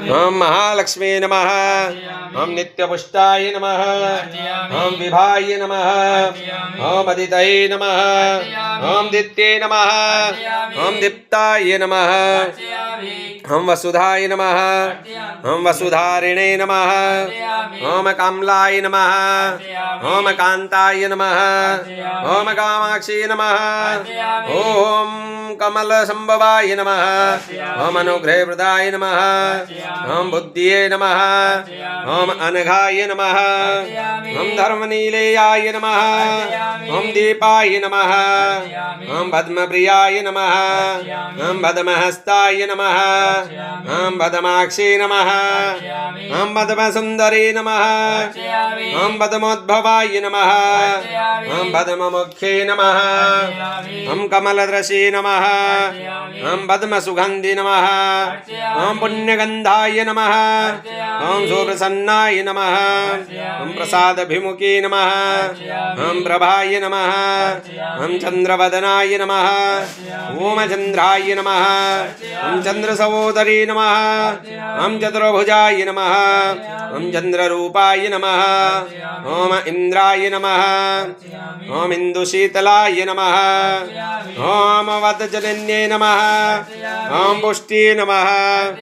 ओम महालक्ष्मी नमः। ओम नित्यपुष्टाय नमः। ओम विभाय नमः। ओम अदितये नमः। ओम दित्ये नमः। ओम दीप्ताय नमः। ओम वसुधाय नमः। ओम वसुधारिणे नमः। ओम कमलाय नमः। ओम कांताय नमः। ओम कामाक्षी नमः। ओम कमल संभवाय नमः। ओम अनुग्रहप्रदाय नमः। ओम बुद्धिये नमः। ओम अनघाय नमः। ओम धर्मनीलेयाय नमः। ओम दीपाय नमः। ओम पद्मप्रियाय नमः। ओम पद्महस्ताय नमः। ओम पद्माक्षी नमः। ओम पद्मसुंदरी नमः। ओम पद्मोद्भवाय नमः। ओम पद्ममुखे नमः। ओम कमलदृशे नमः। ओम पद्मसुगंधि नमः। ओम पुण्यगंधाय नमः। ओम सुप्रसन्नाय नमः। ओम प्रसादभिमुखे नमः। ओम प्रभाय नमः। ओम चंद्रवदनाय नमः। ओम चंद्राय नमः। ओम चंद्रसहोदरी नमः। ओम चतुर्भुजाय नमः। ओम चंद्ररूपाय नमः। ओम इंद्राय नमः। ओम इंदुशीतलाय नमः। ओम वदजनन्ये नमः। ओम पुष्टिये नमः।